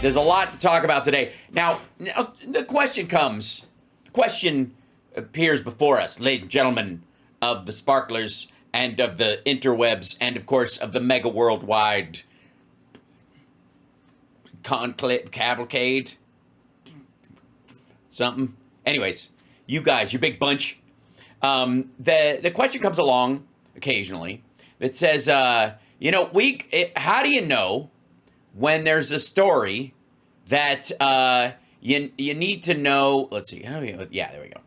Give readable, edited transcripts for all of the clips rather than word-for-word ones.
There's a lot to talk about today. Now the question appears before us, ladies and gentlemen of the sparklers and of the interwebs and, of course, of the mega worldwide cavalcade, something. Anyways, you guys, you big bunch. The question comes along occasionally that says, how do you know when there's a story that you need to know? Let's see. Yeah, there we go.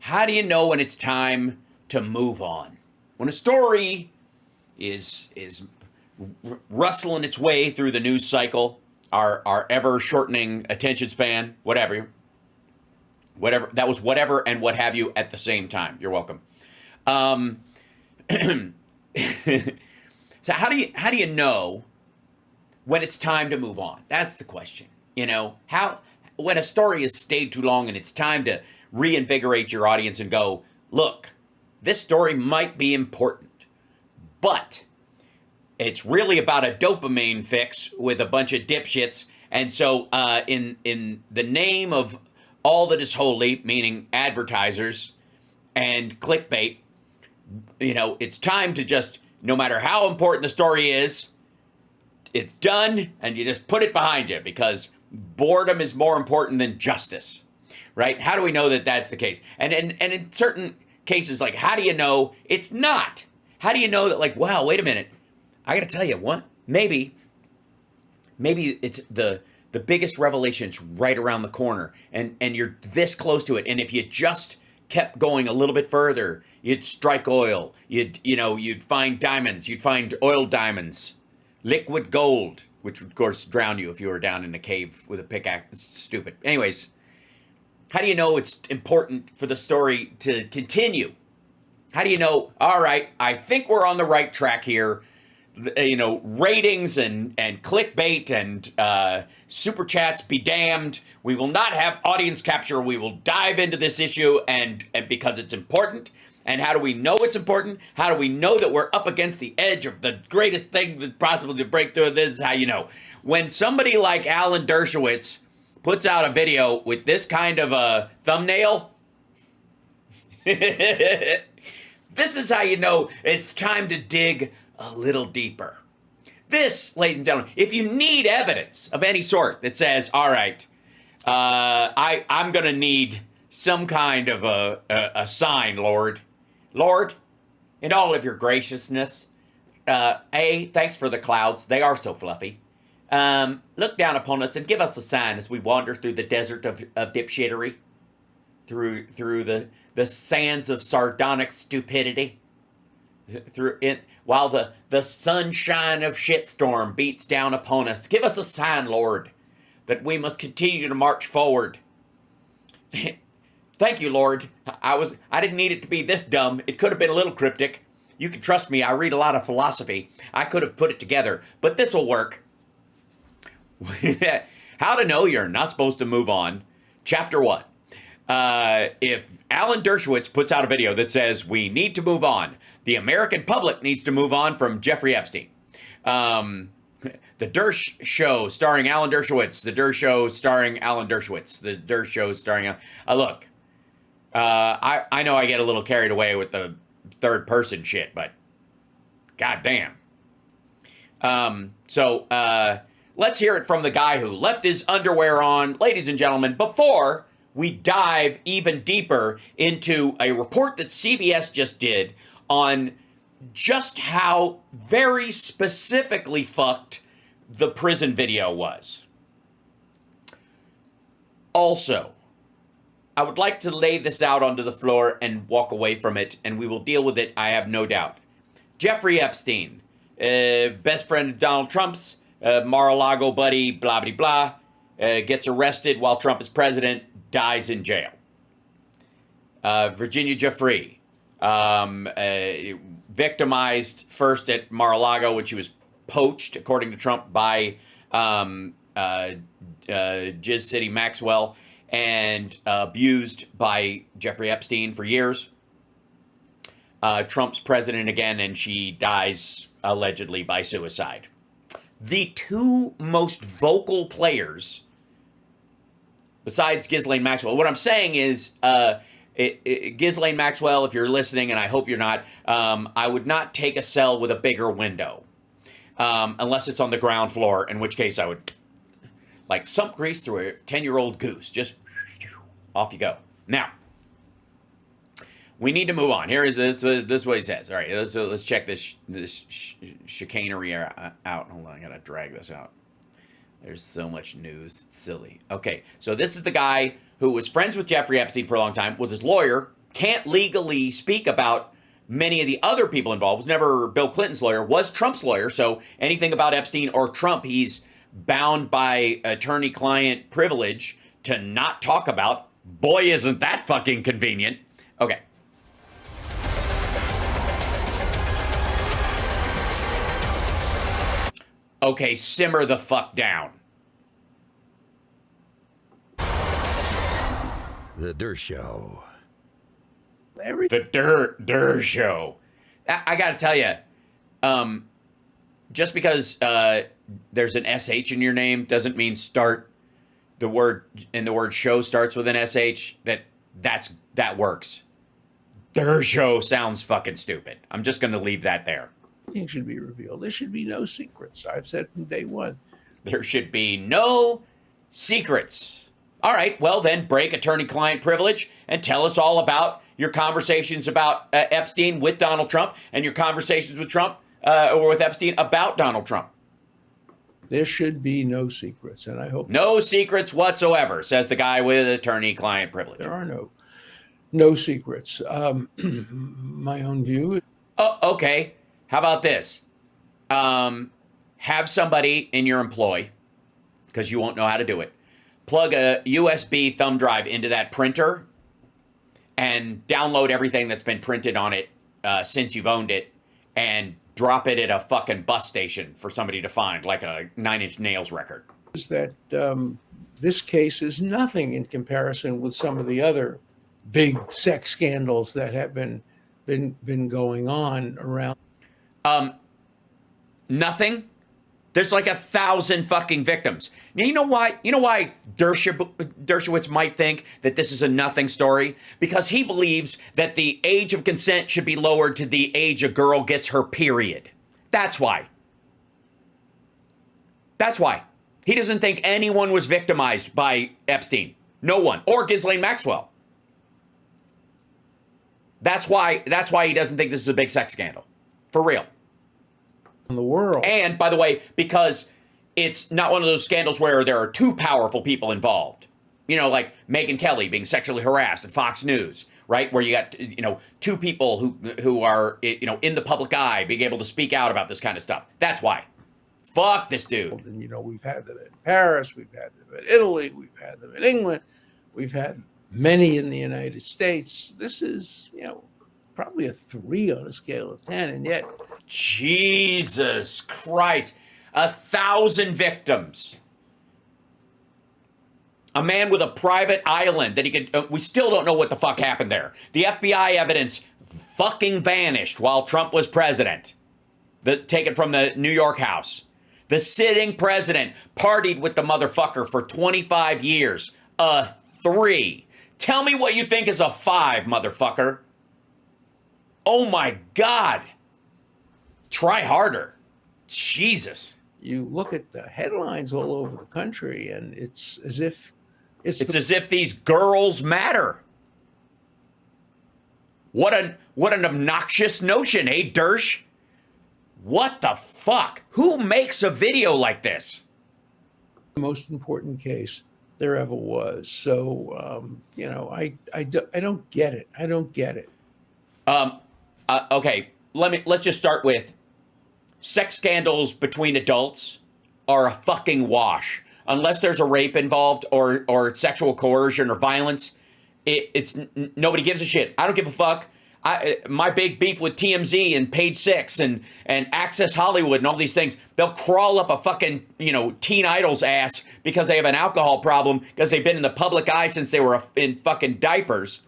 How do you know when it's time to move on? When a story is rustling its way through the news cycle, our ever shortening attention span, whatever that was, whatever and what have you at the same time. You're welcome. So how do you know when it's time to move on? That's the question. When a story has stayed too long and it's time to reinvigorate your audience and go, look, this story might be important, but it's really about a dopamine fix with a bunch of dipshits. And so in the name of all that is holy, meaning advertisers and clickbait, it's time to just, no matter how important the story is, it's done and you just put it behind you because boredom is more important than justice, right? How do we know that that's the case? And in certain cases, like, how do you know it's not? How do you know that, like, wow, wait a minute, I got to tell you, what? Maybe it's the biggest revelation's right around the corner, and you're this close to it. And if you just kept going a little bit further, you'd strike oil. You'd find diamonds. You'd find oil diamonds, liquid gold, which would, of course, drown you if you were down in a cave with a pickaxe. It's stupid. Anyways, how do you know it's important for the story to continue? How do you know, all right, I think we're on the right track here? Ratings and clickbait and super chats be damned. We will not have audience capture. We will dive into this issue and because it's important. And how do we know it's important? How do we know that we're up against the edge of the greatest thing that possible to break through? This is how you know. When somebody like Alan Dershowitz puts out a video with this kind of a thumbnail, this is how you know it's time to dig a little deeper. This, ladies and gentlemen, if you need evidence of any sort that says, all right, I'm going to need some kind of a sign, Lord, in all of your graciousness, thanks for the clouds. They are so fluffy. Look down upon us and give us a sign as we wander through the desert of dipshittery, through the sands of sardonic stupidity, while the sunshine of shitstorm beats down upon us. Give us a sign, Lord, that we must continue to march forward. Thank you, Lord. I didn't need it to be this dumb. It could have been a little cryptic. You can trust me. I read a lot of philosophy. I could have put it together, but this will work. How to know you're not supposed to move on. Chapter 1. If Alan Dershowitz puts out a video that says we need to move on, the American public needs to move on from Jeffrey Epstein. The Dersh Show starring Alan Dershowitz. The Dersh Show starring Alan Dershowitz. The Dersh Show starring... look, I know I get a little carried away with the third person shit, but goddamn. So let's hear it from the guy who left his underwear on. Ladies and gentlemen, before we dive even deeper into a report that CBS just did on just how very specifically fucked the prison video was. Also, I would like to lay this out onto the floor and walk away from it, and we will deal with it, I have no doubt. Jeffrey Epstein, best friend of Donald Trump's, Mar-a-Lago buddy, blah, blah, blah, gets arrested while Trump is president, dies in jail. Virginia Giuffre, victimized first at Mar-a-Lago when she was poached, according to Trump, by Jizz City Maxwell, and abused by Jeffrey Epstein for years. Trump's president again, and she dies allegedly by suicide. the two most vocal players besides Ghislaine Maxwell. What I'm saying is, Ghislaine Maxwell, if you're listening, and I hope you're not, I would not take a cell with a bigger window. Unless it's on the ground floor, in which case I would, like, sump grease through a 10-year-old goose. Just off you go. Now, we need to move on. Here is this is what he says. All right, let's check this chicanery out. Hold on, I gotta drag this out. There's so much news. It's silly. Okay, so this is the guy who was friends with Jeffrey Epstein for a long time, was his lawyer, can't legally speak about many of the other people involved, was never Bill Clinton's lawyer, was Trump's lawyer, so anything about Epstein or Trump, he's bound by attorney-client privilege to not talk about. Boy, isn't that fucking convenient. Okay. Okay, simmer the fuck down. The Dershow. The Dershow. I gotta tell you, just because there's an SH in your name doesn't mean the word show starts with an SH, that works. Dershow sounds fucking stupid. I'm just gonna leave that there. Things should be revealed. There should be no secrets. I've said from day one. There should be no secrets. All right, well then, break attorney-client privilege and tell us all about your conversations about Epstein with Donald Trump and your conversations with Trump or with Epstein about Donald Trump. There should be no secrets, and I hope no secrets whatsoever, says the guy with attorney-client privilege. There are no secrets. My own view. Oh, okay. How about this? Have somebody in your employ, because you won't know how to do it, plug a USB thumb drive into that printer and download everything that's been printed on it since you've owned it and drop it at a fucking bus station for somebody to find, like a Nine Inch Nails record. Is that this case is nothing in comparison with some of the other big sex scandals that have been going on around. Nothing. There's like 1,000 fucking victims. Now, you know why Dershowitz might think that this is a nothing story? Because he believes that the age of consent should be lowered to the age a girl gets her period. That's why. That's why. He doesn't think anyone was victimized by Epstein. No one. Or Ghislaine Maxwell. That's why he doesn't think this is a big sex scandal. For real. In the world. And, by the way, because it's not one of those scandals where there are two powerful people involved. You know, like Megyn Kelly being sexually harassed at Fox News, right? Where you got, two people who are, in the public eye being able to speak out about this kind of stuff. That's why. Fuck this dude. And, we've had them in Paris, we've had them in Italy, we've had them in England, we've had many in the United States. This is, probably a 3 on a scale of 10, and yet Jesus Christ, 1,000 victims. A man with a private island that he could, we still don't know what the fuck happened there. The FBI evidence fucking vanished while Trump was president. Taken from the New York house. The sitting president partied with the motherfucker for 25 years. A 3. Tell me what you think is a 5, motherfucker. Oh my God. Try harder. Jesus. You look at the headlines all over the country, and it's as if as if these girls matter. What an obnoxious notion, eh, Dersh? What the fuck? Who makes a video like this? The most important case there ever was. So, I don't get it. I don't get it. Okay, let's just start with sex scandals between adults are a fucking wash. Unless there's a rape involved or sexual coercion or violence, it's nobody gives a shit. I don't give a fuck. My big beef with TMZ and Page Six and Access Hollywood and all these things, they'll crawl up a fucking, teen idol's ass because they have an alcohol problem because they've been in the public eye since they were in fucking diapers.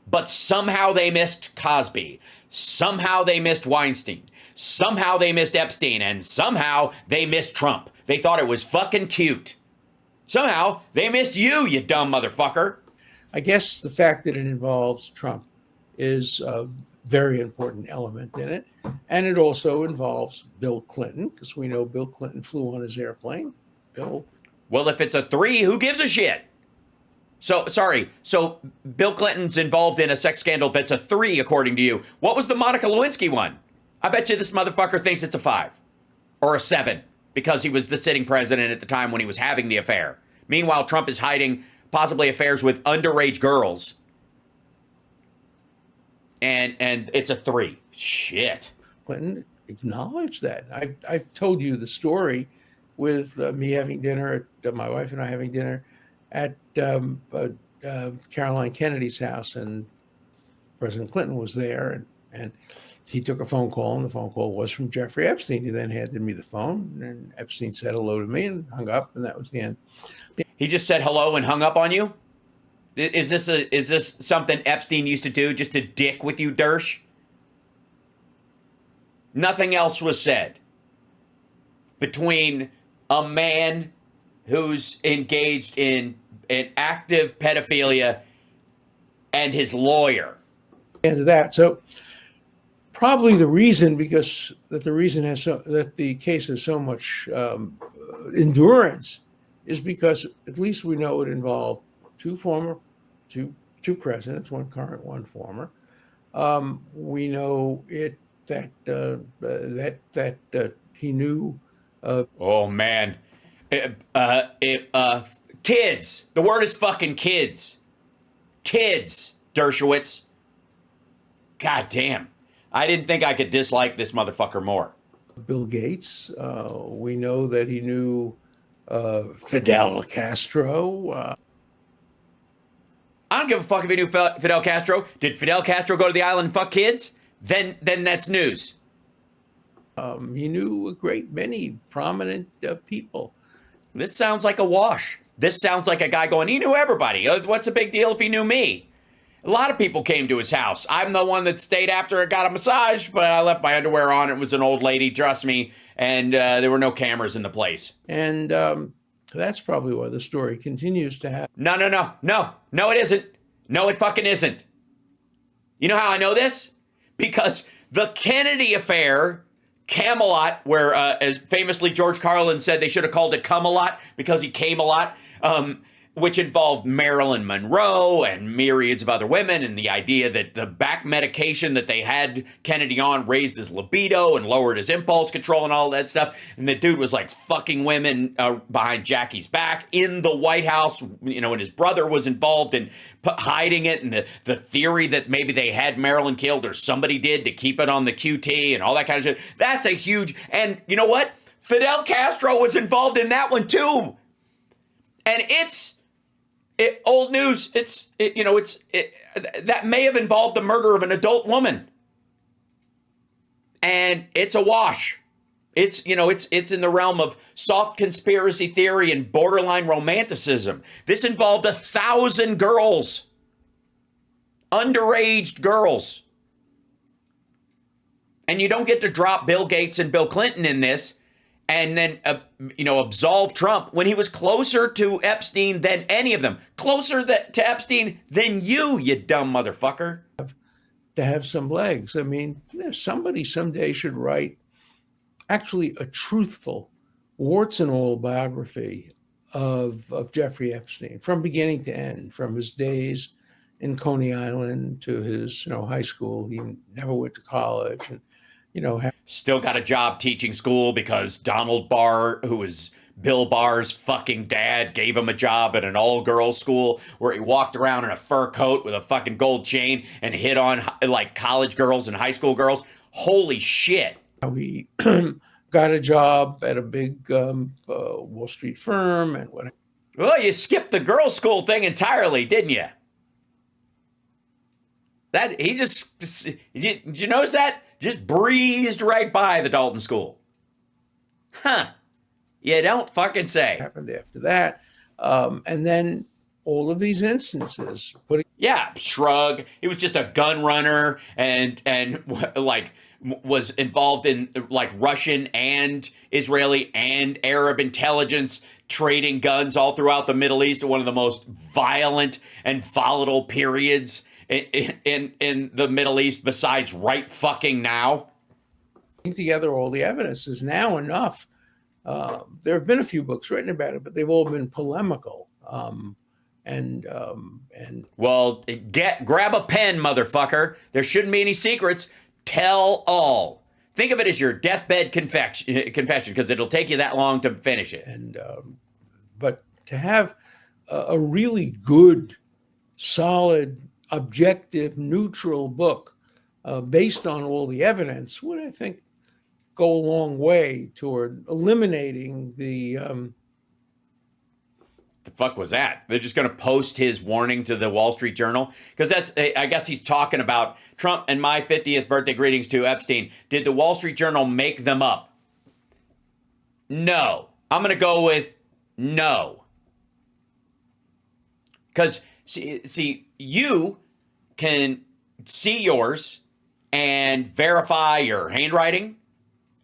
But somehow they missed Cosby. Somehow they missed Weinstein. Somehow they missed Epstein. And somehow they missed Trump. They thought it was fucking cute. Somehow they missed you, you dumb motherfucker. I guess the fact that it involves Trump is a very important element in it. And it also involves Bill Clinton, because we know Bill Clinton flew on his airplane. Well, if it's a 3, who gives a shit? So Bill Clinton's involved in a sex scandal that's a 3, according to you. What was the Monica Lewinsky one? I bet you this motherfucker thinks it's a 5 or a 7 because he was the sitting president at the time when he was having the affair. Meanwhile, Trump is hiding possibly affairs with underage girls. And it's a 3. Shit. Clinton acknowledged that. I've told you the story with me having dinner, my wife and I having dinner at Caroline Kennedy's house, and President Clinton was there, and he took a phone call, and the phone call was from Jeffrey Epstein. He then handed me the phone, and Epstein said hello to me and hung up, and that was the end. He just said hello and hung up on you? Is this something Epstein used to do, just to dick with you, Dersh? Nothing else was said between a man who's engaged in an active pedophilia and his lawyer. And that, so probably the reason, that the case has so much endurance is because at least we know it involved two presidents, one current, one former. We know it that he knew. Oh man, kids. The word is fucking kids. Kids, Dershowitz. God damn. I didn't think I could dislike this motherfucker more. Bill Gates. We know that he knew Fidel Castro. I don't give a fuck if he knew Fidel Castro. Did Fidel Castro go to the island and fuck kids? Then that's news. He knew a great many prominent people. This sounds like a wash. This sounds like a guy going, he knew everybody. What's the big deal if he knew me? A lot of people came to his house. I'm the one that stayed after it, got a massage, but I left my underwear on. It was an old lady, trust me, and there were no cameras in the place. And that's probably why the story continues to happen. No, it isn't. No, it fucking isn't. You know how I know this? Because the Kennedy affair, Camelot, where as famously George Carlin said they should have called it Camelot because he came a lot, which involved Marilyn Monroe and myriads of other women, and the idea that the back medication that they had Kennedy on raised his libido and lowered his impulse control and all that stuff. And the dude was like fucking women behind Jackie's back in the White House, you know, and his brother was involved in hiding it. And the theory that maybe they had Marilyn killed or somebody did to keep it on the QT and all that kind of shit. That's a huge, and you know what? Fidel Castro was involved in that one too. And old news. That may have involved the murder of an adult woman, and it's a wash. It's in the realm of soft conspiracy theory and borderline romanticism. This involved 1,000 girls, underage girls, and you don't get to drop Bill Gates and Bill Clinton in this and then, absolve Trump when he was closer to Epstein than any of them. Closer to Epstein than you dumb motherfucker. To have some legs. I mean, somebody someday should write actually a truthful, warts and all biography of Jeffrey Epstein from beginning to end, from his days in Coney Island to his, high school. He never went to college, and still got a job teaching school because Donald Barr, who was Bill Barr's fucking dad, gave him a job at an all-girls school where he walked around in a fur coat with a fucking gold chain and hit on like college girls and high school girls. Holy shit. He got a job at a big Wall Street firm and whatever. Well, you skipped the girls' school thing entirely, didn't you? Did you notice that? Just breezed right by the Dalton School. Huh. You don't fucking say. Happened after that. And then all of these instances, putting Yeah, shrug. He was just a gun runner and like was involved in like Russian and Israeli and Arab intelligence trading guns all throughout the Middle East, one of the most violent and volatile periods in the Middle East besides right fucking now. together all the evidence is now enough. There have been a few books written about it, but they've all been polemical. And Well, grab a pen, motherfucker. There shouldn't be any secrets. Tell all. Think of it as your deathbed confession, because it'll take you that long to finish it. But to have a really good, solid, objective, neutral book based on all the evidence would, I think, go a long way toward eliminating the. The fuck was that? They're just going to post his warning to the Wall Street Journal? Because that's, I guess he's talking about Trump and my 50th birthday greetings to Epstein. Did the Wall Street Journal make them up? No. I'm going to go with no. Because, see, you can see yours and verify your handwriting.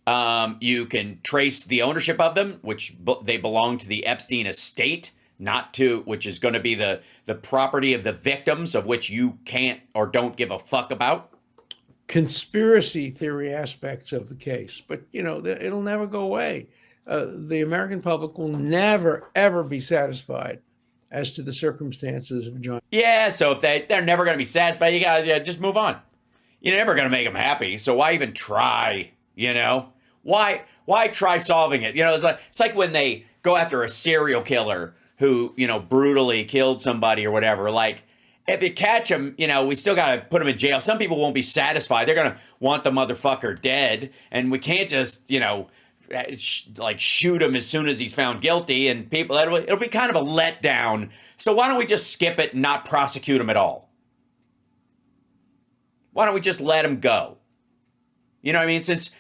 You can trace the ownership of them, which they belong to the Epstein estate, not to, which is going to be the property of the victims, of which you can't or don't give a fuck about. Conspiracy theory aspects of the case, but it'll never go away. The American public will never ever be satisfied as to the circumstances of John. Yeah, so if they're never going to be satisfied, you gotta just move on. You're never going to make them happy, so why even try? Why try solving it? It's like when they go after a serial killer who, brutally killed somebody or whatever. Like, if you catch him, we still got to put him in jail. Some people won't be satisfied. They're going to want the motherfucker dead. And we can't just, shoot him as soon as he's found guilty. And people, it'll be kind of a letdown. So why don't we just skip it and not prosecute him at all? Why don't we just let him go? You know what I mean? Since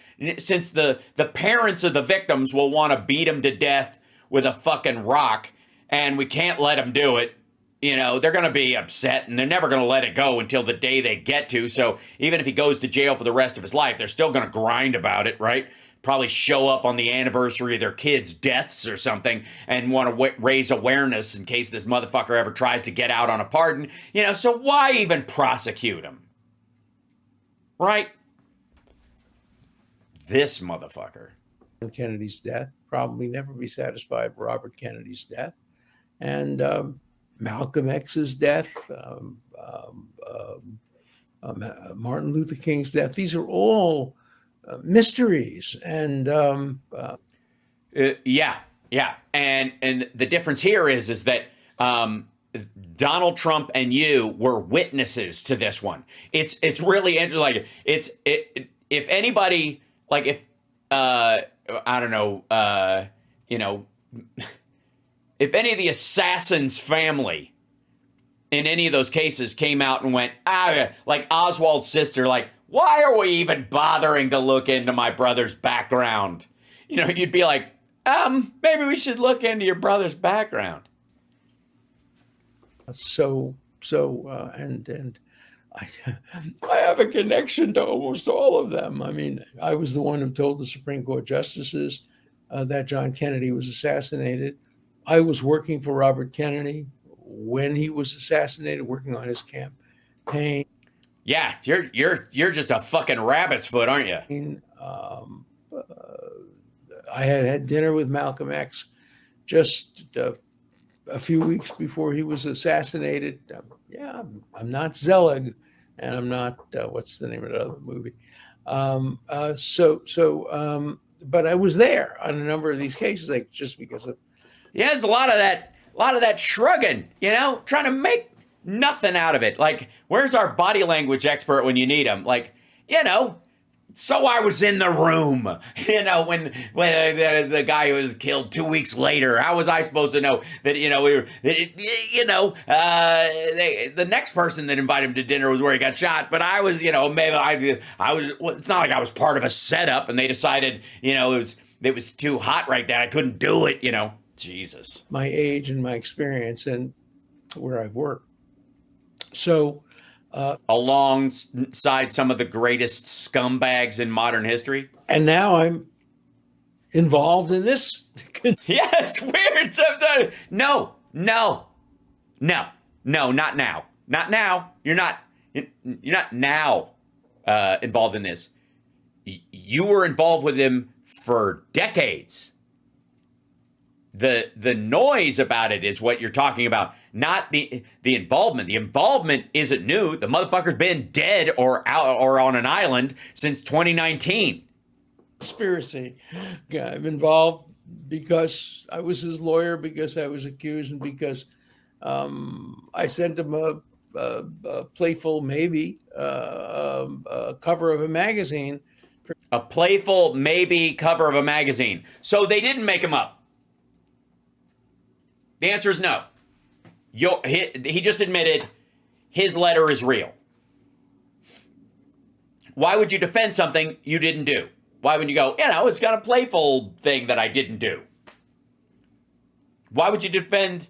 the parents of the victims will want to beat him to death with a fucking rock, and we can't let them do it, they're going to be upset, and they're never going to let it go until the day they get to. So even if he goes to jail for the rest of his life, they're still going to grind about it, right? Probably show up on the anniversary of their kids' deaths or something and want to raise awareness in case this motherfucker ever tries to get out on a pardon. So why even prosecute him? Right? This motherfucker. Kennedy's death, probably never be satisfied with Robert Kennedy's death, and Malcolm X's death, Martin Luther King's death. These are all mysteries, and yeah. And the difference here is that Donald Trump and you were witnesses to this one. It's really interesting. Like if anybody, like if I don't know, if any of the assassin's family in any of those cases came out and went, like Oswald's sister, like, why are we even bothering to look into my brother's background? You'd be like, maybe we should look into your brother's background. And I have a connection to almost all of them. I mean, I was the one who told the Supreme Court justices that John Kennedy was assassinated. I was working for Robert Kennedy when he was assassinated, working on his campaign. Yeah, you're just a fucking rabbit's foot, aren't you? I had dinner with Malcolm X just a few weeks before he was assassinated. I'm not Zelig, and I'm not what's the name of the other movie. But I was there on a number of these cases, like just because of. Yeah, there's a lot of that shrugging, trying to make nothing out of it. Like, where's our body language expert when you need him? Like, so I was in the room, when the guy was killed 2 weeks later. How was I supposed to know that, the next person that invited him to dinner was where he got shot. But I was, maybe I was, it's not like I was part of a setup and they decided, it was too hot right there. I couldn't do it, Jesus. My age and my experience. And where I've worked. So, alongside some of the greatest scumbags in modern history. and now I'm involved in this. Yeah, it's weird sometimes. No, not now. Not now. You're not now involved in this. You were involved with him for decades. The noise about it is what you're talking about, not the involvement. The involvement isn't new. The motherfucker's been dead or out or on an island since 2019. Conspiracy. I'm involved because I was his lawyer, because I was accused, and because I sent him a playful, maybe, cover of a magazine. A playful, maybe cover of a magazine. So they didn't make him up. The answer is no. He just admitted his letter is real. Why would you defend something you didn't do? Why would you go, it's got a playful thing that I didn't do? Why would you defend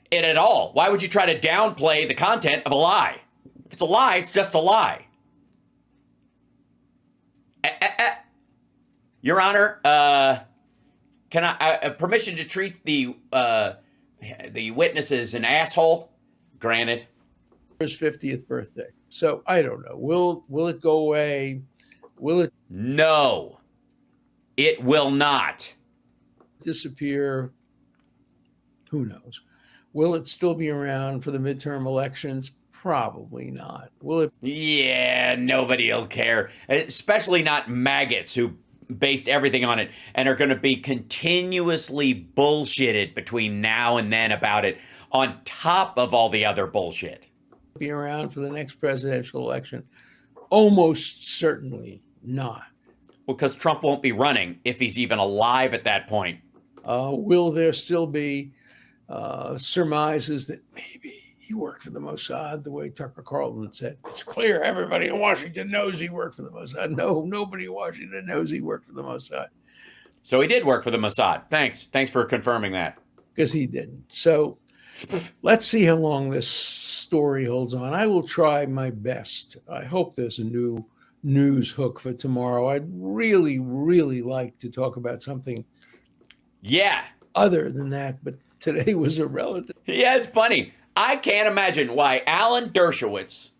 it at all? Why would you try to downplay the content of a lie? If it's a lie, it's just a lie. Your Honor, can I permission to treat the witness as an asshole? Granted. His 50th birthday. So I don't know. Will it go away? Will it? No, it will not disappear? Who knows? Will it still be around for the midterm elections? Probably not. Will it? Yeah, nobody will care, especially not maggots who based everything on it and are going to be continuously bullshitted between now and then about it, on top of all the other bullshit. Be around for the next presidential election? Almost certainly not. Well, because Trump won't be running if he's even alive at that point. Will there still be surmises that maybe he worked for the Mossad, the way Tucker Carlson said? It's clear everybody in Washington knows he worked for the Mossad. No, nobody in Washington knows he worked for the Mossad. So he did work for the Mossad. Thanks for confirming that. Because he didn't. So let's see how long this story holds on. I will try my best. I hope there's a new news hook for tomorrow. I'd really, really like to talk about something other than that, but today was a relative. Yeah, it's funny. I can't imagine why Alan Dershowitz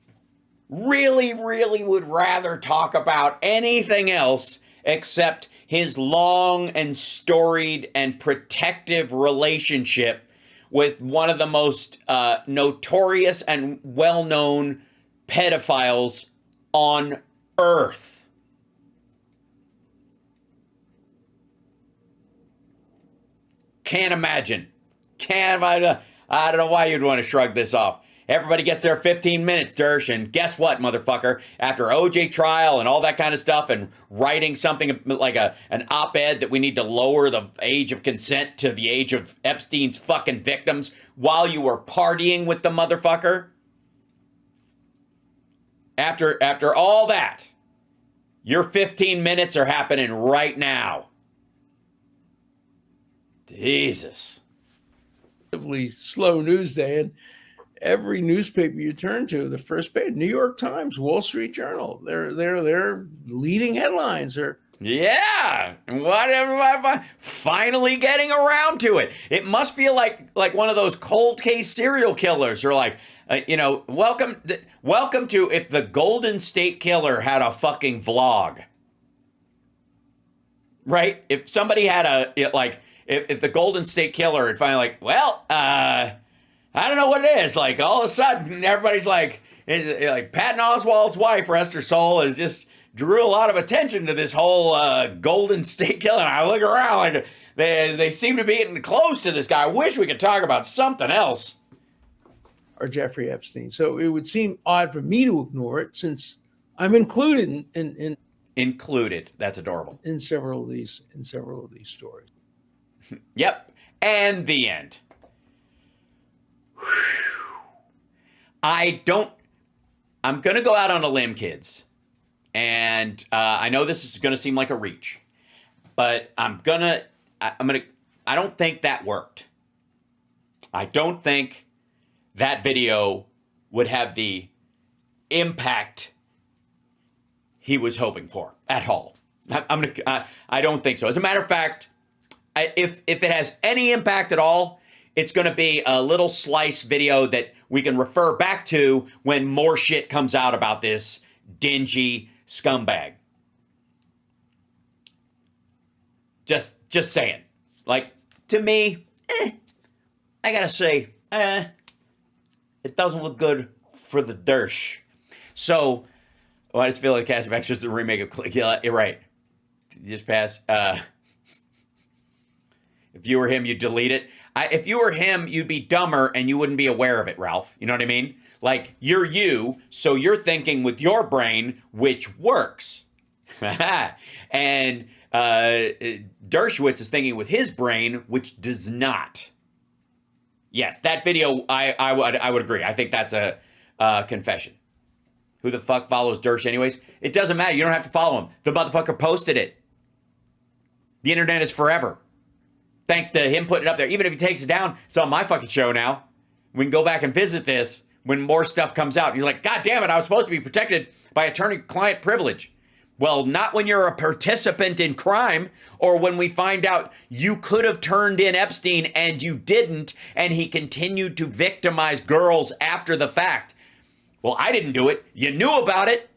really, really would rather talk about anything else except his long and storied and protective relationship with one of the most notorious and well-known pedophiles on Earth. Can't imagine. I don't know why you'd want to shrug this off. Everybody gets their 15 minutes, Dersh, and guess what, motherfucker? After OJ trial and all that kind of stuff, and writing something like an op-ed that we need to lower the age of consent to the age of Epstein's fucking victims while you were partying with the motherfucker. After all that, your 15 minutes are happening right now. Jesus. Slow news day, and every newspaper you turn to, the first page, New York Times, Wall Street Journal, their leading headlines are and whatever. Finally getting around to it. It must feel like one of those cold case serial killers, or like welcome to if the Golden State Killer had a fucking vlog, right? If somebody had if the Golden State Killer had finally I don't know what it is. Like, all of a sudden, everybody's like Patton Oswalt's wife, rest her soul, has just drew a lot of attention to this whole Golden State Killer. And I look around, like, they seem to be getting close to this guy. I wish we could talk about something else. Or Jeffrey Epstein. So it would seem odd for me to ignore it, since I'm included in included. That's adorable. In several of these stories. Yep. And the end. I'm going to go out on a limb, kids. And I know this is going to seem like a reach, but I don't think that worked. I don't think that video would have the impact he was hoping for at all. I don't think so. As a matter of fact, if it has any impact at all, it's going to be a little slice video that we can refer back to when more shit comes out about this dingy scumbag. Just saying. Like, to me, I gotta say, it doesn't look good for the Dersh. So, I just feel like Cast of Extras, the remake of Click. Yeah, you're right. Just pass. If you were him, you'd delete it. If you were him, you'd be dumber and you wouldn't be aware of it, Ralph. You know what I mean? Like, you're you, so you're thinking with your brain, which works. And Dershowitz is thinking with his brain, which does not. Yes, that video, I would agree. I think that's a confession. Who the fuck follows Dersh anyways? It doesn't matter. You don't have to follow him. The motherfucker posted it. The internet is forever. Thanks to him putting it up there. Even if he takes it down, it's on my fucking show now. We can go back and visit this when more stuff comes out. He's like, God damn it, I was supposed to be protected by attorney-client privilege. Well, not when you're a participant in crime, or when we find out you could have turned in Epstein and you didn't, and he continued to victimize girls after the fact. Well, I didn't do it. You knew about it.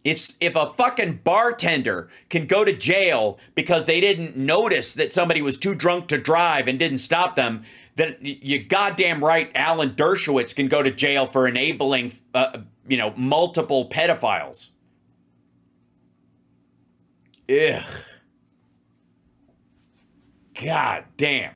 It's if a fucking bartender can go to jail because they didn't notice that somebody was too drunk to drive and didn't stop them, then you goddamn right Alan Dershowitz can go to jail for enabling, multiple pedophiles. Ugh. God damn.